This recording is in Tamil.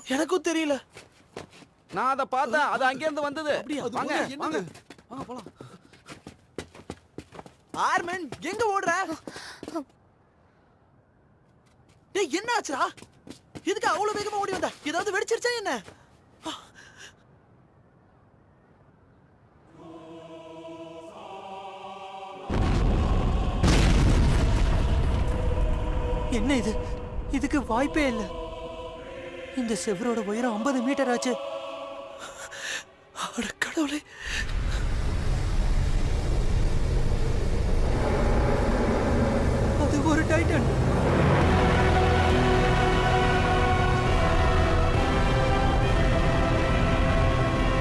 எனக்கும் தெரியல. நான் அதை பார்த்தேன். அது அங்கே இருந்து வந்தது. வாங்க வாங்க வாங்க போலாம். ஆர்மன் எங்க ஓடுற? டேய் என்ன ஆச்சுடா? இதுக்கு அவ்வளவு வேகமா ஓடி வந்த? ஏதாவது வெடிச்சிருச்சா என்ன? என்ன இது? இதுக்கு வாய்ப்பே இல்லை. இந்த செவரோட உயரம் 50 மீட்டர் ஆச்சு. அட கடவுளே. அது ஒரு டைட்டன்.